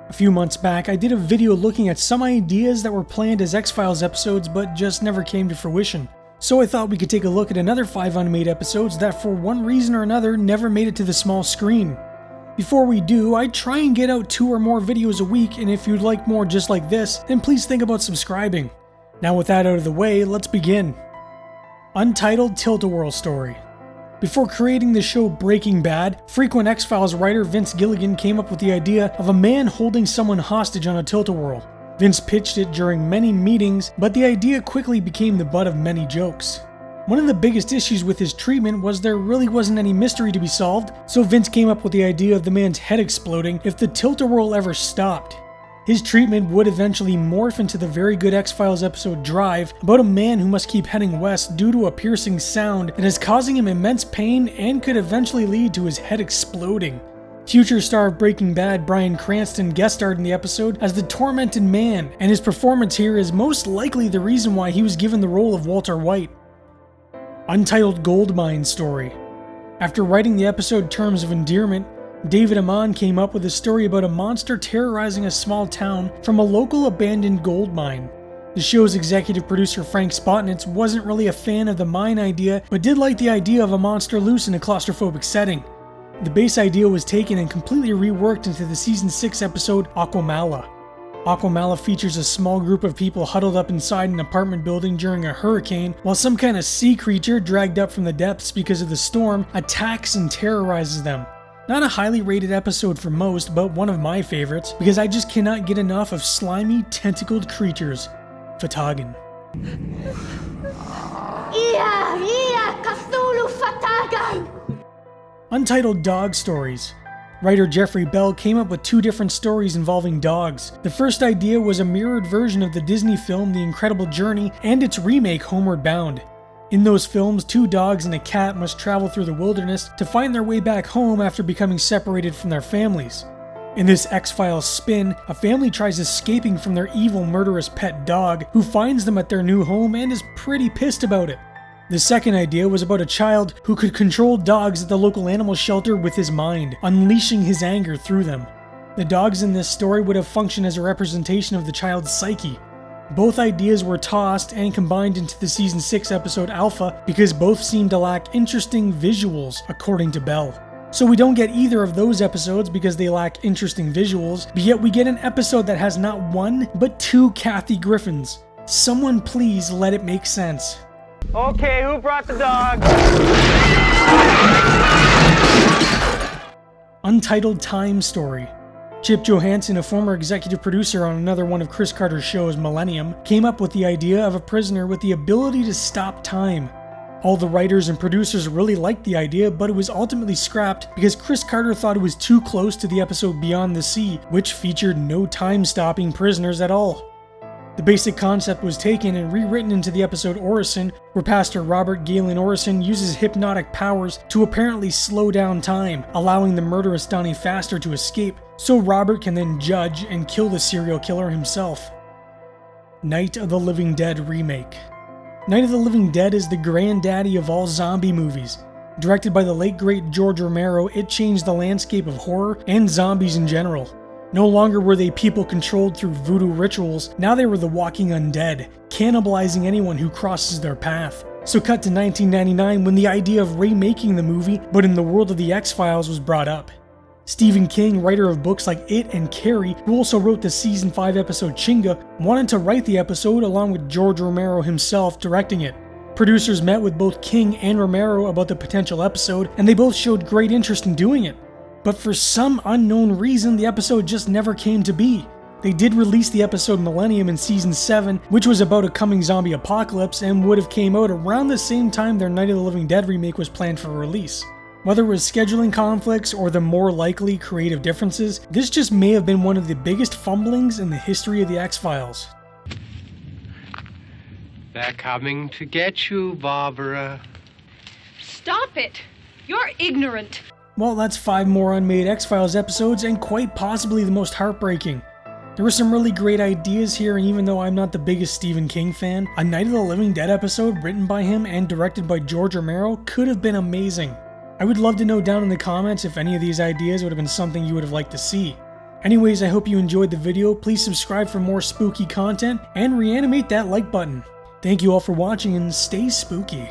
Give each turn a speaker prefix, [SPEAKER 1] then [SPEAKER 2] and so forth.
[SPEAKER 1] A few months back, I did a video looking at some ideas that were planned as X-Files episodes but just never came to fruition. So I thought we could take a look at another 5 unmade episodes that for one reason or another never made it to the small screen. Before we do, I try and get out 2 or more videos a week, and if you'd like more just like this, then please think about subscribing. Now with that out of the way, let's begin. Untitled Tilt-A-Whirl Story. Before creating the show Breaking Bad, frequent X-Files writer Vince Gilligan came up with the idea of a man holding someone hostage on a tilt-a-whirl. Vince pitched it during many meetings, but the idea quickly became the butt of many jokes. One of the biggest issues with his treatment was there really wasn't any mystery to be solved, so Vince came up with the idea of the man's head exploding if the tilt-a-whirl ever stopped. His treatment would eventually morph into the very good X-Files episode Drive, about a man who must keep heading west due to a piercing sound that is causing him immense pain and could eventually lead to his head exploding. Future star of Breaking Bad Bryan Cranston guest starred in the episode as the Tormented Man, and his performance here is most likely the reason why he was given the role of Walter White. Untitled Goldmine Story. After writing the episode Terms of Endearment, David Amon came up with a story about a monster terrorizing a small town from a local abandoned gold mine. The show's executive producer Frank Spotnitz wasn't really a fan of the mine idea, but did like the idea of a monster loose in a claustrophobic setting. The base idea was taken and completely reworked into the season 6 episode Aquamala. Aquamala features a small group of people huddled up inside an apartment building during a hurricane, while some kind of sea creature dragged up from the depths because of the storm attacks and terrorizes them. Not a highly rated episode for most, but one of my favorites, because I just cannot get enough of slimy, tentacled creatures. Fatagan.
[SPEAKER 2] Cthulhu Fatagan!
[SPEAKER 1] Untitled Dog Stories. Writer Jeffrey Bell came up with 2 different stories involving dogs. The first idea was a mirrored version of the Disney film The Incredible Journey and its remake Homeward Bound. In those films, 2 dogs and a cat must travel through the wilderness to find their way back home after becoming separated from their families. In this X-Files spin, a family tries escaping from their evil murderous pet dog, who finds them at their new home and is pretty pissed about it. The second idea was about a child who could control dogs at the local animal shelter with his mind, unleashing his anger through them. The dogs in this story would have functioned as a representation of the child's psyche. Both ideas were tossed and combined into the season 6 episode Alpha because both seemed to lack interesting visuals, according to Bell. So we don't get either of those episodes because they lack interesting visuals, but yet we get an episode that has not 1, but 2 Kathy Griffins. Someone please let it make sense.
[SPEAKER 3] Okay, who brought the dog?
[SPEAKER 1] Untitled Time Story. Chip Johansson, a former executive producer on another one of Chris Carter's shows, Millennium, came up with the idea of a prisoner with the ability to stop time. All the writers and producers really liked the idea, but it was ultimately scrapped because Chris Carter thought it was too close to the episode Beyond the Sea, which featured no time-stopping prisoners at all. The basic concept was taken and rewritten into the episode Orison, where Pastor Robert Galen Orison uses hypnotic powers to apparently slow down time, allowing the murderous Donnie Pfaster to escape, so Robert can then judge and kill the serial killer himself. Night of the Living Dead Remake. Night of the Living Dead is the granddaddy of all zombie movies. Directed by the late great George Romero, it changed the landscape of horror and zombies in general. No longer were they people controlled through voodoo rituals, now they were the walking undead, cannibalizing anyone who crosses their path. So cut to 1999 when the idea of remaking the movie, but in the world of the X-Files, was brought up. Stephen King, writer of books like It and Carrie, who also wrote the season 5 episode Chinga, wanted to write the episode along with George Romero himself directing it. Producers met with both King and Romero about the potential episode, and they both showed great interest in doing it. But for some unknown reason, the episode just never came to be. They did release the episode Millennium in season 7, which was about a coming zombie apocalypse and would have came out around the same time their Night of the Living Dead remake was planned for release. Whether it was scheduling conflicts or the more likely creative differences, this just may have been one of the biggest fumblings in the history of the X-Files.
[SPEAKER 4] They're coming to get you, Barbara.
[SPEAKER 2] Stop it! You're ignorant!
[SPEAKER 1] Well, that's 5 more unmade X-Files episodes, and quite possibly the most heartbreaking. There were some really great ideas here, and even though I'm not the biggest Stephen King fan, a Night of the Living Dead episode written by him and directed by George Romero could have been amazing. I would love to know down in the comments if any of these ideas would have been something you would have liked to see. Anyways, I hope you enjoyed the video. Please subscribe for more spooky content and reanimate that like button. Thank you all for watching and stay spooky.